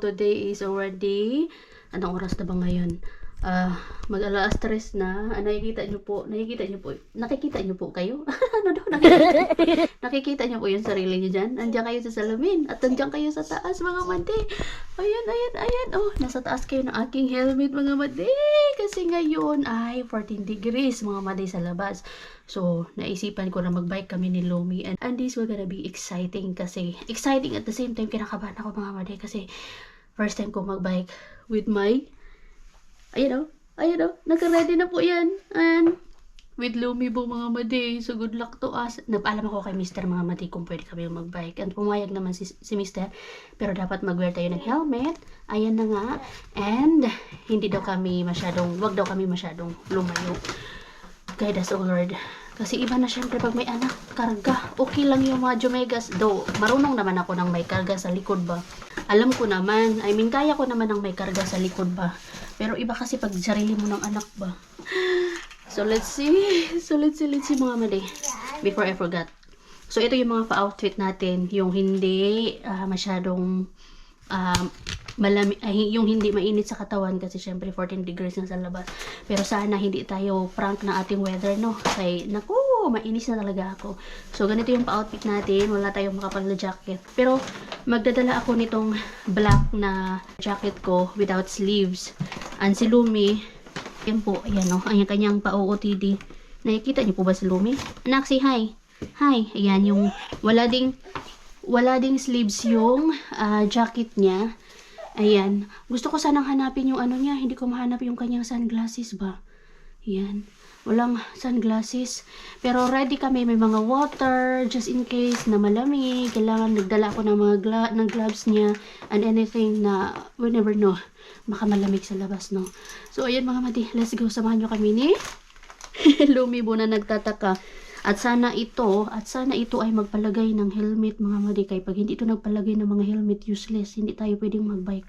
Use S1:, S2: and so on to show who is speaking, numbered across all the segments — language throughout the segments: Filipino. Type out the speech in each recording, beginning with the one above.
S1: today is already, anong oras na ba ngayon? Mag-alas 3 na. Nakikita niyo po, nakikita niyo po kayo? Ano daw, nakikita niyo po yung sarili niyo dyan? Andiyan kayo sa salamin, at andiyan kayo sa taas, mga madi. Ayan. Oh, nasa taas kayo ng aking helmet, mga madi. Kasi ngayon ay 14 degrees, mga madi, sa labas. So, naisipan ko na mag-bike kami ni Lumi. And this will gonna be exciting kasi, exciting at the same time, kinakabahan ako, mga madi. Kasi, first time ko mag-bike with my, ayan o, naka-ready na po yan. And, with Lumi po, mga madi. So, good luck to us. Nagpaalam ako kay Mr. mga madi kung pwede kami mag-bike. And pumayag naman si Mr. Pero dapat mag-wear tayo ng helmet. Ayan na nga. And, wag daw kami masyadong lumayo. Guide us, O Lord. Kasi iba na syempre pag may anak, karga. Okay lang yung mga Jomegas. Though, marunong naman ako ng may karga sa likod ba. Alam ko naman, kaya ko naman ng may karga sa likod ba. Pero iba kasi pag sarili mo ng anak ba. So, let's see mga madi. Before I forgot. So, ito yung mga pa-outfit natin. Yung hindi masyadong yung hindi mainit sa katawan kasi syempre 14 degrees na sa labas. Pero sana hindi tayo prank ng ating weather, no? Kaya, naku, mainis na talaga ako. So, ganito yung pa-outfit natin. Wala tayong makapal na jacket. Pero, magdadala ako nitong black na jacket ko without sleeves. And si Lumi, yan po, ayan o, ang kanyang pa-OOTD. Nakikita niyo po ba si Lumi? Anak, say hi. Hi. Ayan, yung wala ding sleeves yung jacket niya. Ayan. Gusto ko sanang hanapin yung ano niya. Hindi ko mahanap yung kanyang sunglasses ba. Ayan. Walang sunglasses. Pero ready kami. May mga water. Just in case na malamig. Kailangan nagdala ako ng mga ng gloves niya. And anything na we never know. Baka malamig sa labas, no? So, ayan mga madi. Let's go. Samahan nyo kami ni Lumi po na nagtataka. At sana ito ay magpalagay ng helmet, mga madi. Kaya pag hindi ito nagpalagay ng mga helmet, useless. Hindi tayo pwedeng magbike.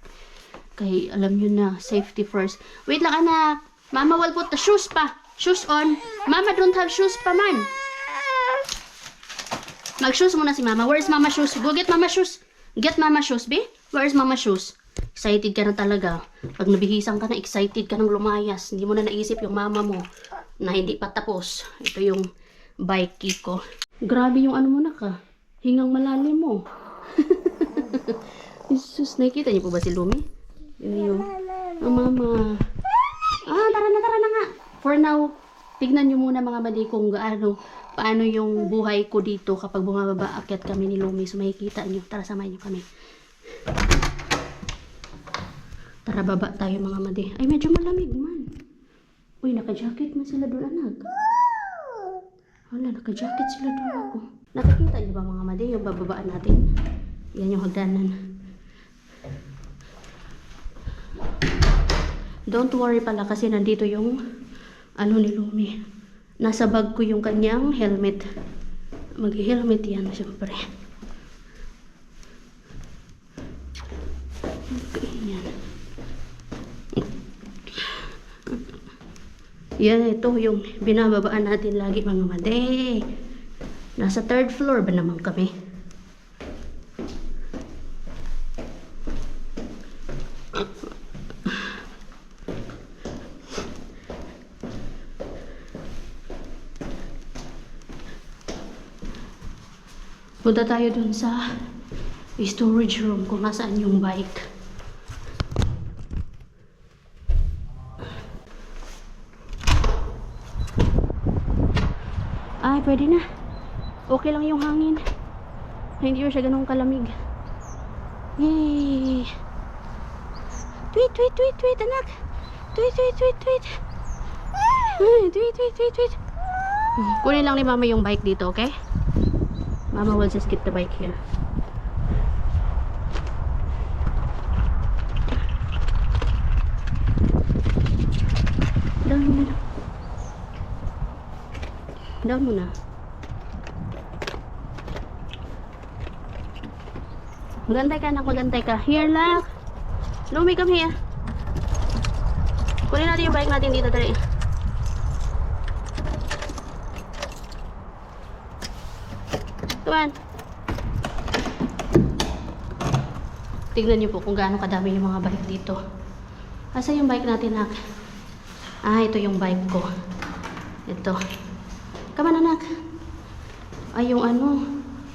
S1: Kaya alam nyo na, safety first. Wait lang, anak. Mama will put the shoes pa. Shoes on. Mama don't have shoes pa man. Mag-shoes muna si mama. Where's mama shoes? Go get mama shoes. Get mama shoes, be. Where's mama shoes? Excited ka na talaga. Pag nabihisan ka na, excited ka nang lumayas. Hindi mo na naisip yung mama mo na hindi pa tapos. Ito yung bike ko. Grabe yung ano mo na ka. Hingang malalim mo. Jesus, nakikita niyo po ba si Lumi? Yun yung, mama. Tara na nga. For now, tignan niyo muna mga madi kung paano yung buhay ko dito kapag bumababa, akyat kami ni Lumi. So makikita niyo. Tara, samayin niyo kami. Tara, baba tayo mga madi. Ay, medyo malamig man. Uy, naka-jacket man sila doon, anak. Wala, naka-jacket sila doon ako. Nakikita niyo ba mga madi yung bababaan natin? Yan yung hagdanan. Don't worry pala kasi nandito yung ni Lumi. Nasa bag ko yung kanyang helmet. Mag-helmet yan, syempre. Okay, yan. Yan, ito yung binababaan natin lagi mga madi. Nasa 3rd floor ba naman kami? Punta tayo dun sa storage room kung nasaan yung bike. Ay, pwede na. Okay lang yung hangin. Hindi siya ganun kalamig. Yay! Tweet, anak! Tweet! Tweet! Kunin lang ni mama yung bike dito, okay? Mama will just get the bike here. Down muna. Magantay ka, anak. Magantay ka. Here, lock. Lumi, come here. Kunin natin yung bike natin dito, dali. Come on. Tingnan niyo po kung gaano kadami yung mga bike dito. Asa yung bike natin, nak? Ah, ito yung bike ko. Ito. Come on, anak. Ay, yung ano,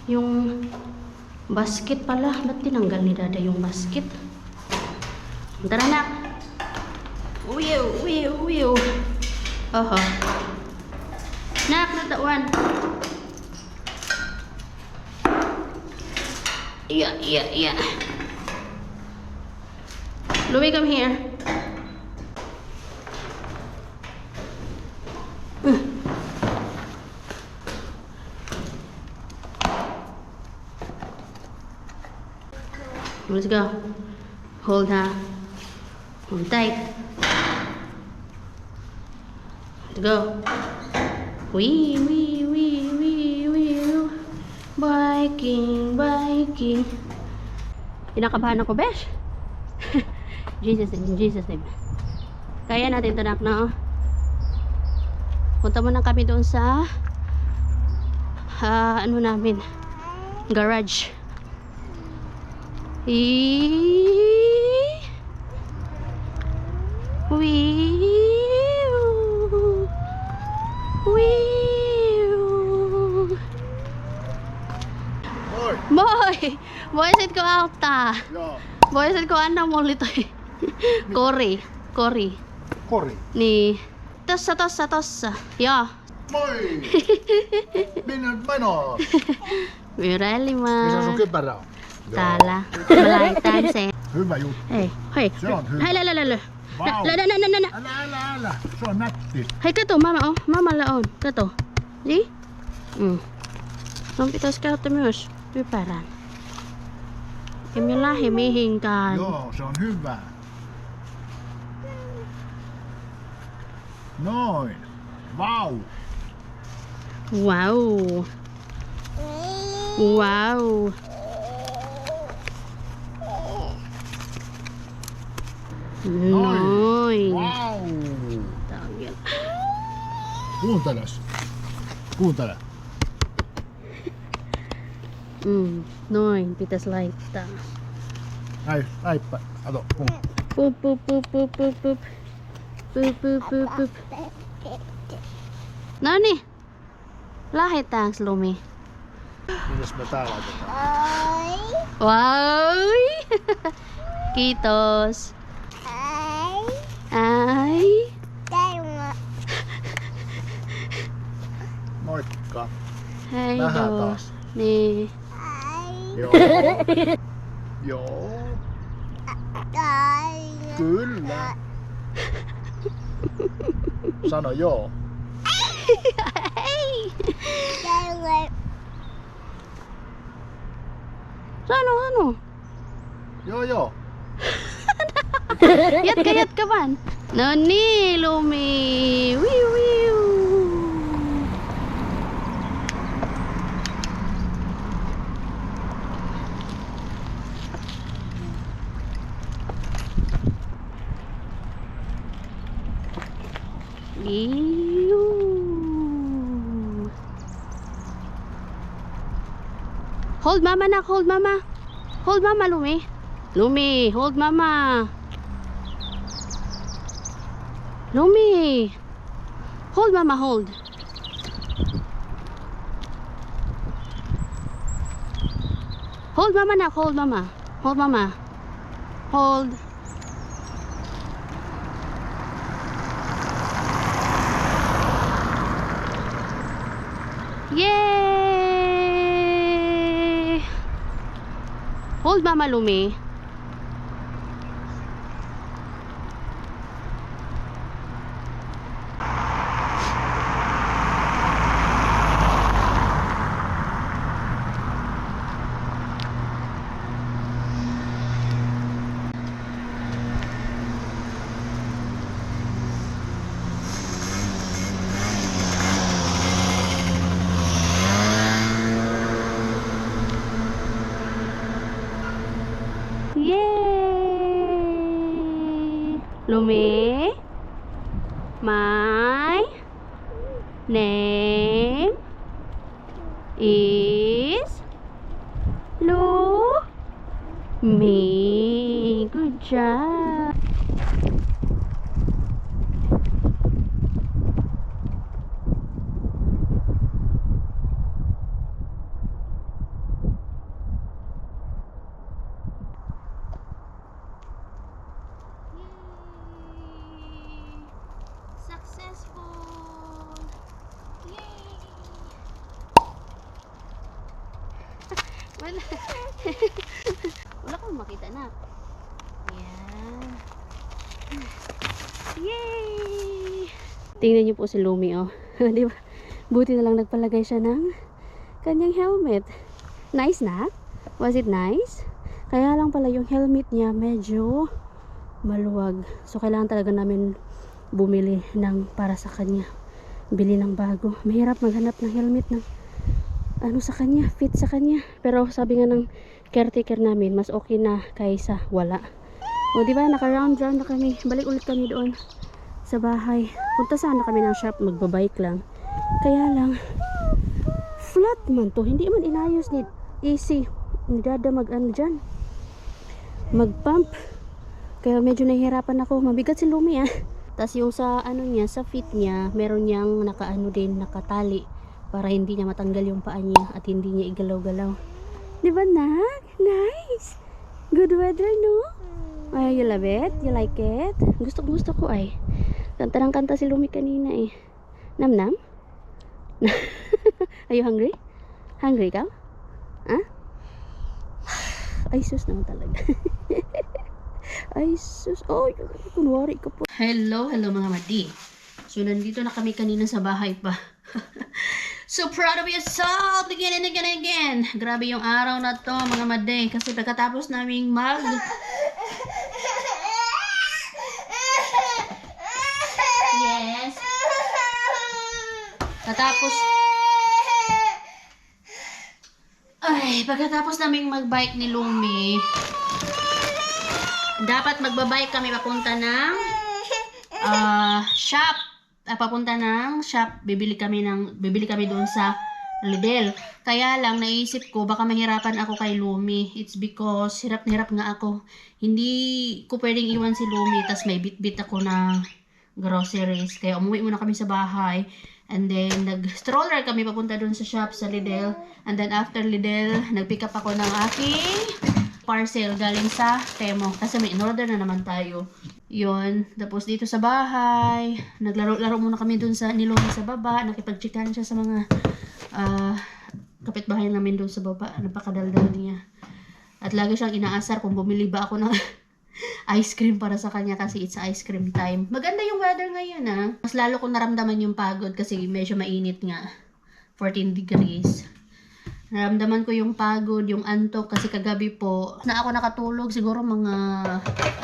S1: yung basket pala. Ba't tinanggal ni Dada yung basket? Tara, anak. Uwiw, uwiw, uwiw. Oho. Nak, natawan. Yeah. Louie, come here. Let's go. Hold her. Hold tight. Let's go. Wee. Biking. Kinakabahan ako, besh. Jesus name. Kaya natin ito, nak, no? Punta muna kami doon sa ano namin, garage. Boy, ko alta.
S2: Ja.
S1: Boy, ko anda mo lito. Kori. Ni tossa. Ja.
S2: Moi! Minä meno.
S1: Virelli
S2: Missä
S1: ma.
S2: sun kypärä on?
S1: Täällä. Mä laitan sen.
S2: Hyvä juttu.
S1: Hei.
S2: Se on hyvä.
S1: Hei, lä.
S2: Vau. Älä. Se on nätti.
S1: Hei, kato, mamalle on. Kato. Niin? Sun pitäisi käyttää myös ypärän. Emme lähde mihinkään.
S2: Joo, se on hyvä. Noin. Vau.
S1: Wow. Noin.
S2: Vau.
S1: Tangel.
S2: Kuuntele.
S1: Noin, pitäisi laittaa.
S2: Äippä. Kato.
S1: Pup. Noniin. Lähetäänkö, Lumi?
S2: Mitäs me täällä otetaan?
S1: Wow. Kiitos. Ai.
S2: Moikka.
S1: Hei
S2: Nähdään
S1: boss.
S2: taas.
S1: Niin.
S2: Joo. Kyllä. Sano joo.
S1: Hei. Sano.
S2: Joo.
S1: Jatka vaan. No niin, Lumi. Wiu. Hold mama, nak. Hold mama, Lumi. Lumi, hold mama. Lumi. Hold mama, hold. Hold mama, nak. Hold mama. Hold. Yay! Hold mama, Lumi. Yay! Lumi, my name is Lumi. job! Successful! Yay! Wala. Wala kang makita na. Yan. Yay! Tingnan niyo po si Lumi, oh. Di ba? Buti na lang nagpalagay siya ng kanyang helmet. Nice na? Was it nice? Kaya lang pala yung helmet niya medyo maluwag. So, kailangan talaga namin bumili ng para sa kanya. Bili ng bago. Mahirap maghanap ng helmet ng ano sa kanya, fit sa kanya. Pero sabi nga ng caretaker namin, mas okay na kaysa wala. O, di ba? Naka-round na kami. Balik ulit kami doon sa bahay. Punta sana kami ng shop, magbabike lang. Kaya lang, flat man to. Hindi man inayos ni easy. Ni Dada mag-ano dyan. Mag-pump. Kaya medyo nahihirapan ako. Mabigat si Lumi, ah. Tapos yung sa ano niya, sa feet niya, meron niyang nakaano din, nakatali para hindi niya matanggal yung paa niya at hindi niya igalaw-galaw. Di ba, Nak? Nice! Good weather, no? Ay, you love it? You like it? Gusto ko ay. Kanta ng kanta si Lumi kanina eh. Nam-nam? Are you hungry? Hungry ka? Ha? Ay, sus naman talaga. Ay, sus. Oh, kunwari ka po. Hello mga madi. So, nandito na kami kanina sa bahay pa. So proud of yourself again and again and again. Grabe yung araw na to, mga madi. Kasi pagkatapos naming Yes. Pagkatapos naming magbike ni Lumi, dapat magbabike kami papunta ng shop. Papunta ng shop, bibili kami doon sa Lidl. Kaya lang naisip ko baka mahirapan ako kay Lumi. It's because hirap na hirap nga ako. Hindi ko pwedeng iwan si Lumi tas may bit-bit ako ng groceries. Kaya umuwi muna kami sa bahay. And then nag-stroller kami papunta doon sa shop sa Lidl. And then after Lidl, nag-pick up ako ng aking parcel galing sa Temo. Kasi may in-order na naman tayo. Yun. Tapos dito sa bahay, naglaro-laro muna kami dun sa Lumi sa baba. Nakipag-chikan siya sa mga kapitbahay namin dun sa baba. Napakadaldal niya. At lagi siyang inaasar kung bumili ba ako ng ice cream para sa kanya kasi it's ice cream time. Maganda yung weather ngayon, ah. Mas lalo ko naramdaman yung pagod kasi medyo mainit nga. 14 degrees. Naramdaman ko yung pagod, yung antok kasi kagabi po na ako nakatulog siguro mga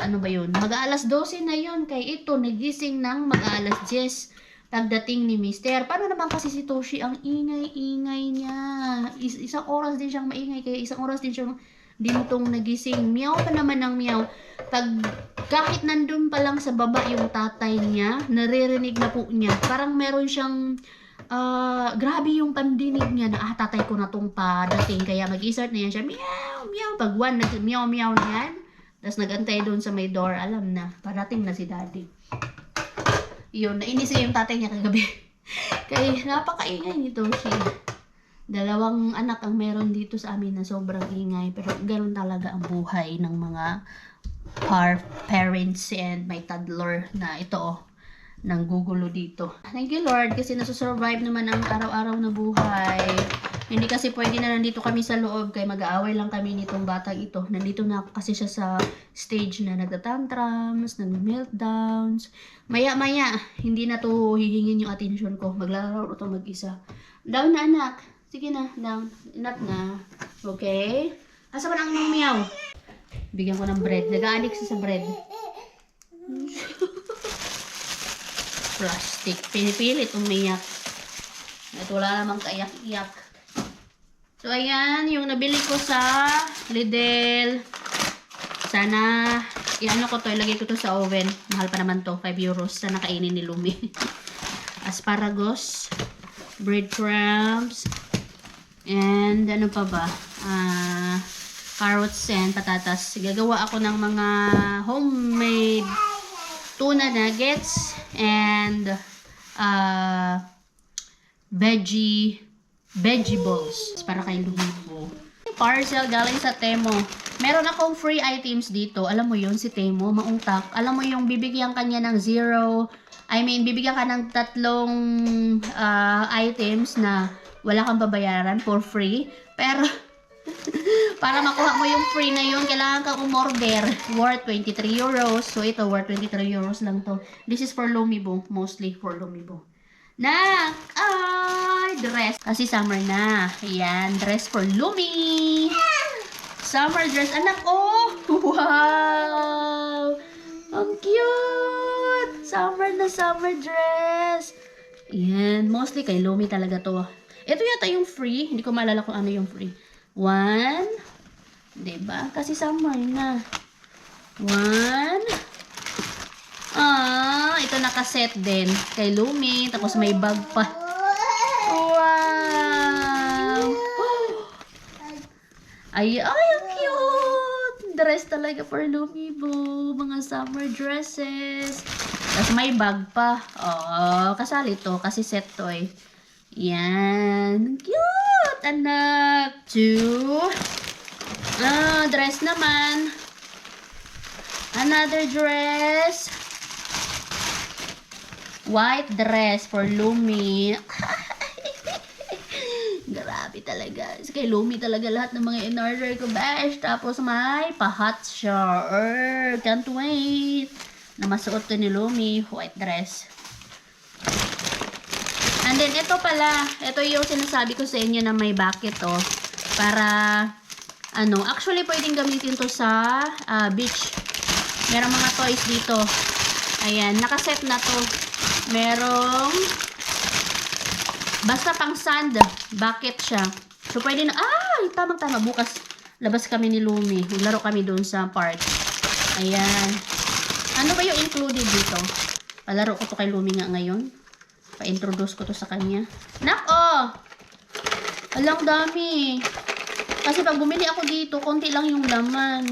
S1: ano ba yun? Mag-aalas 12 na yun kay ito nagising ng mag-aalas 10 pagdating ni Mister. Paano naman kasi si Toshi ang ingay-ingay niya. Isang oras din siyang maingay kaya isang oras din siyang dintong nagising. Meow pa naman ng meow. Kahit nandun pa lang sa baba yung tatay niya, naririnig na po niya. Parang meron siyang grabe yung pandinig niya na tatay ko na tong padating kaya mag-start na yan siya meow meow pag one meow meow na yan tapos nagantay doon sa may door alam na padating na si daddy yun nainis yung tatay niya kagabi kaya napakaingay nito siya. Dalawang anak ang meron dito sa amin na sobrang ingay pero ganoon talaga ang buhay ng mga parents and my toddler na ito nang gugulo dito. Thank you Lord kasi nasusurvive naman ang araw-araw na buhay. Hindi kasi pwede na nandito kami sa loob kaya mag-aaway lang kami nitong batang ito. Nandito na kasi siya sa stage na nagtatantrums, nag-meltdowns. Maya-maya, hindi na to hihingin yung attention ko. Maglalaro ito mag-isa. Down na anak. Sige na, down. Enough na. Okay? Asa ba ang meow? Bigyan ko ng bread. Nag-a-addict siya sa bread. Plastic. Pinipilit umiyak. At wala namang kaiyak-iyak. So, ayan. Yung nabili ko sa Lidl. Sana, i-ano ko to. Ilagay ko to sa oven. Mahal pa naman to. 5 euros. Sana kainin ni Lumi. Asparagus. Breadcrumbs. And, ano pa ba? carrots and patatas. Gagawa ako ng mga homemade tuna nuggets and vegetables para kay Lumibo. Parcel galing sa Temo. Meron akong free items dito. Alam mo yun, si Temo, maungtak. Alam mo yung bibigyan kanya ng bibigyan ka ng 3 items na wala kang babayaran for free. Pero, para makuha mo yung free na yun, kailangan kang umorder. Worth 23 euros. So, ito, worth 23 euros lang to. This is for Lumibo. Mostly for Lumibo. Dress. Kasi summer na. Ayan, dress for Lumi. Summer dress. Anak, oh! Wow! Ang cute! Summer na summer dress. Ayan, mostly kay Lumi talaga to. Ito yata yung free. Hindi ko maalala kung ano yung free. 1. Diba? Kasi summer na. 1. Ito nakaset din kay Lumi. Tapos may bag pa. Wow! Ay, ang cute! Dress talaga for Lumibo. Mga summer dresses. Tapos may bag pa. Kasali to. Kasi set to eh. Yan. Cute! Anak. 2. Dress naman. Another dress. White dress for Lumi. Grabe talaga. Kay Lumi talaga lahat ng mga in-order ko, besh. Tapos may pa-hot shower. Can't wait. Na masuot to ni Lumi. White dress. And then, ito pala. Ito yung sinasabi ko sa inyo na may bucket, oh. Para, actually, pwedeng gamitin to sa beach. Merong mga toys dito. Ayan, nakaset na to. Merong basta pang sand bucket siya. So pwede na, tamang-tama, bukas labas kami ni Lumi. Maglaro kami doon sa park. Ayan. Ano ba yung included dito? Palaro ko to kay Lumi nga ngayon. Pa-introduce ko to sa kanya. Nako! Alang dami. Kasi pag bumili ako dito, konti lang yung laman.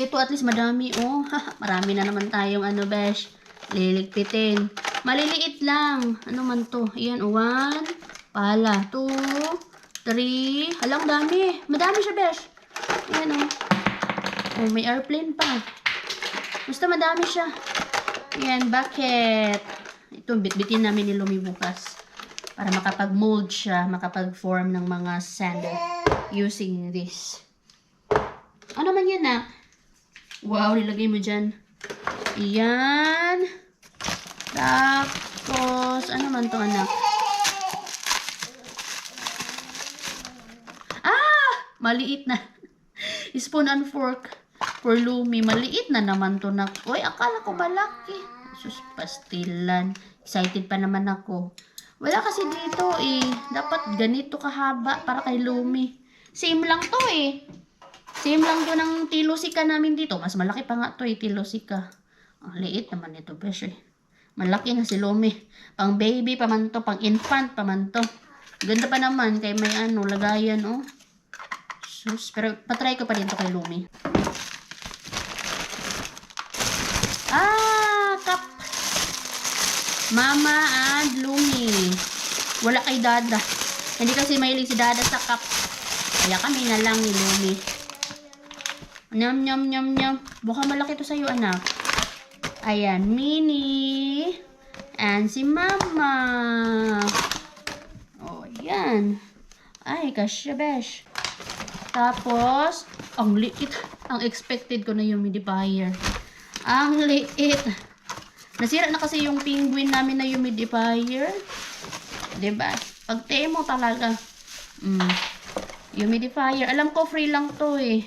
S1: Ito at least madami, oh. Marami na naman tayong besh. Liligpitin. Maliliit lang. Ano man to? Ayan, 1. Pala. 2. 3. Halang dami. Madami siya, besh. Ayan, oh. May airplane pa. Basta madami siya. Ayan, bucket. Ito, bitbitin namin ni Lumi bukas. Para makapag-mold siya, makapag-form ng mga sand using this. Ano man yan, Wow, nilagay mo dyan. Ayan. Tapos, ano man to, anak? Maliit na. Spoon and fork for Lumi. Maliit na naman to, nak. Uy, akala ko malaki. Sus, pastilan. Excited pa naman ako. Wala kasi dito, Dapat ganito kahaba para kay Lumi. Same lang to, Same lang to ng tilosika namin dito. Mas malaki pa nga to, tilosika. Liit naman ito, besh, Malaki na si Lumi. Pang baby pa man to, pang infant pa man to. Ganda pa naman kay may lagayan, oh. Sus, pero patry ko pa din to kay Lumi. Cup. Mama and Lumi. Wala kay Dada. Hindi kasi mahilig si Dada sa cup. Kaya kami na lang ni Lumi. Nyam, nyam, nyam, nyam. Baka malaki to sa'yo, anak. Ayan, mini. And si Mama. Oh, ayan. Ay, kasya, besh. Tapos, ang liit. Ang expected ko na humidifier. Ang liit. Nasira na kasi yung penguin namin na humidifier. Diba? Pag Temo talaga. Humidifier. Alam ko free lang to, 3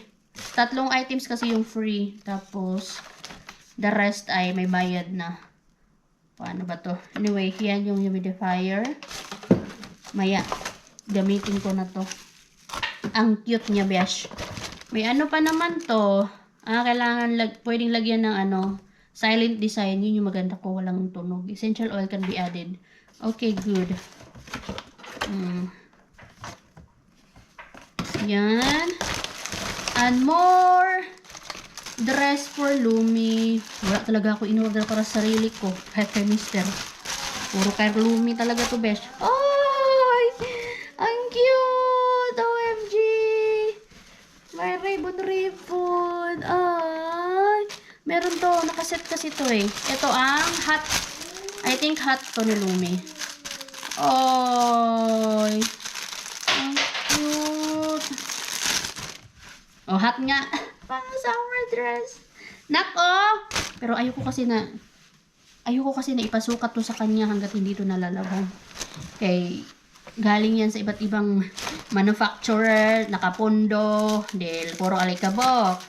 S1: items kasi yung free. Tapos, the rest ay may bayad na. Paano ba to? Anyway, yan yung humidifier. Maya, gamitin ko na to. Ang cute niya, besh. May ano pa naman to. Kailangan, pwedeng lagyan ng silent design. Yun yung maganda ko. Walang tunog. Essential oil can be added. Okay, good. Yan. And more dress for Lumi. Wala talaga ako in-order para sa sarili ko. Kahit kay Mister. Puro kay Lumi talaga to, besh. Ay! Ang cute! OMG! May ribbon. Ay! Meron to. Nakaset kasi to eh. Ito ang hot. I think hot to ni Lumi. Ay! Ang cute! Oh, hot nga. Pang summer dress. Nako! Pero ayoko kasi na ipasukat to sa kanya hanggat hindi to nalalaban. Kay galing yan sa iba't ibang manufacturer, nakapondo, dahil puro alikabok.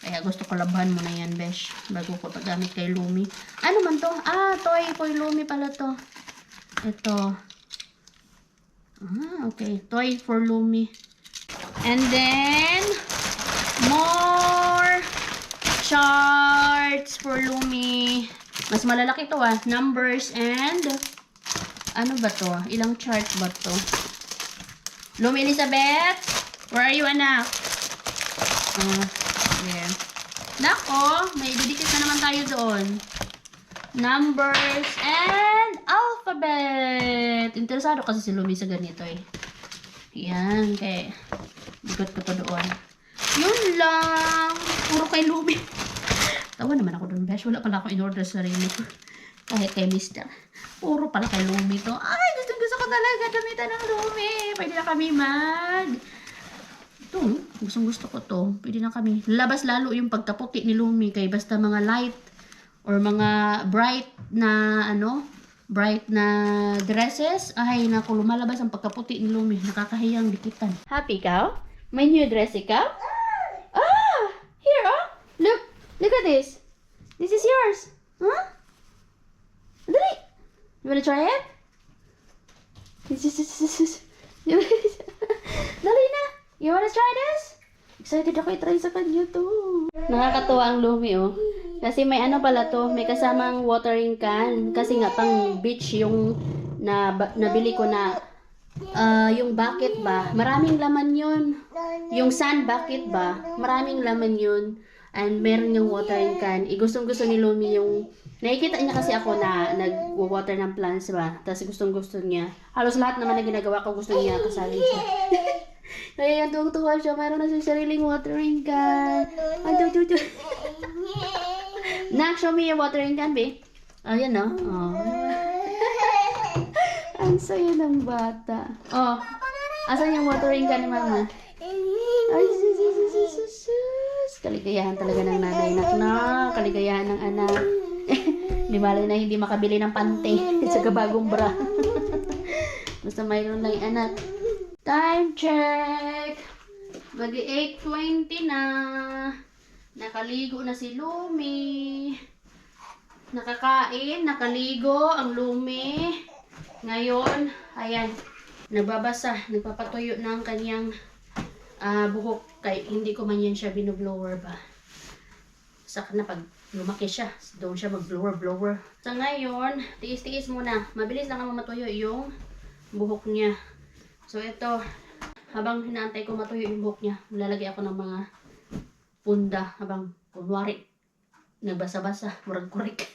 S1: Kaya gusto ko labahan mo na yan, besh, bago ko paggamit kay Lumi. Ano man to? Ah, toy for Lumi pala to. Ito. Ah, okay. Toy for Lumi. And then, more charts for Lumi. Mas malalaki to ah. Numbers and ano ba to? Ilang chart ba to? Lumi Elizabeth? Where are you, anak? Yeah. Nako, may didikit na naman tayo doon. Numbers and alphabet. Interesado kasi si Lumi sa ganito eh. Yan, kaya dikot ko to doon. Yun lang. Puro kay Lumi. Tawa naman ako doon, besh. Wala pala ako in-order sa sarili ko. Kahit kay Mister. Puro pala kay Lumi to. Ay, gusto ko talaga gamitan ng Lumi. Pwede na kami ito, gusto ko to. Pwede na kami. Labas lalo yung pagkaputi ni Lumi. Kay basta mga light or mga bright na dresses. Ay, naku, lumalabas ang pagkaputi ni Lumi. Nakakahiyang dikitan. Happy ka? May new dress ikaw? Ah! Here, oh! Look at this. This is yours. Huh? Dali. You wanna try it? Dali na. You wanna try this? Excited ako i-try sa kanya to. Nakakatuwa ang Lumi, oh. Kasi may ano pala to, may kasamang watering can. Kasi nga pang beach yung nabili ko na yung bucket ba. Maraming laman yun. Yung sand bucket ba. Maraming laman yun. And meron yung watering can. Gustong-gusto ni Lumi yung nakikita niya kasi ako na nag-water ng plants ba. Tapos gustong-gusto niya. Halos lahat naman na ginagawa ko gusto niya kasali siya. Kaya tuwang-tuwa siya. Mayroon na siya sariling watering can. Nak, show me your watering can, babe. Ayan, no? Oh. Ang saya ng bata. Oh. Asan yung watering can ni mama? Ay, sus. Kaligayahan talaga ng nanay, na kaligayahan ng anak. Di bali na hindi makabili ng pante sa bagong bra. Basta mayroon lang yung anak. Time check! Bagi 8:20 na. Nakaligo na si Lumi. Nakakain, nakaligo ang Lumi. Ngayon, ayan, nagbabasa, nagpapatuyo ng kanyang buhok. Kay hindi ko man yan siya binublower ba. Saka na pag lumaki siya, doon siya mag-blower. Sa ngayon, tiis-tiis muna. Mabilis lang naman matuyo yung buhok niya. So ito, habang hinaantay ko matuyo yung buhok niya, lalagay ako ng mga punda habang kunwari nagbasa-basa, murag-kurik.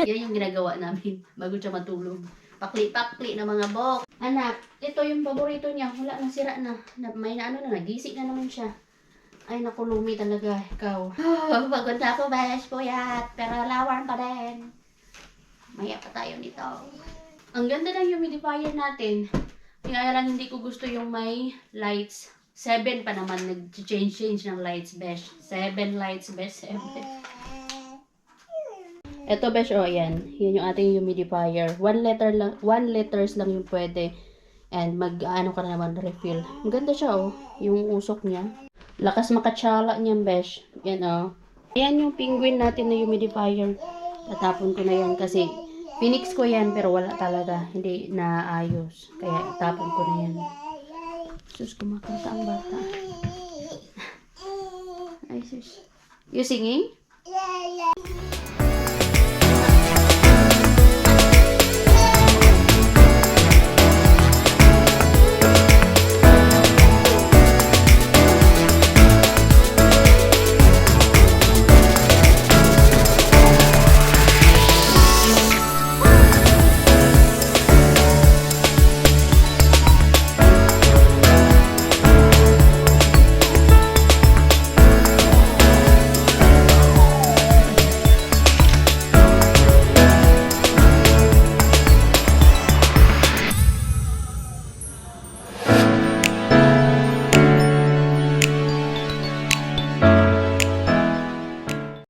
S1: Yan yung ginagawa namin bago siya matulog. Pakli-pakli na mga buhok. Anak, ito yung paborito niya. Wala na, sira na. May nagising na naman siya. Ay, naku, Lumi talaga. Ikaw. Pagod na ako, besh, puyat. Pero lawan pa din. Maya pa tayo nito. Ang ganda ng humidifier natin. Kaya lang hindi ko gusto yung may lights. 7 pa naman. Nag-change ng lights, besh. 7 lights, besh. 7. Ito, besh, oh, yan. Yan yung ating humidifier. 1 liters lang yung pwede. And mag-ano ka na naman, refill. Maganda siya, oh. Yung usok niya. Lakas makatsala niyan, besh. Yan, oh. Ayan yung penguin natin na humidifier. Tatapon ko na yan kasi pinix ko yan pero wala talaga. Hindi naayos. Kaya tapon ko na yan. Sus, kumakanta ang bata. Ay, sus. You singing?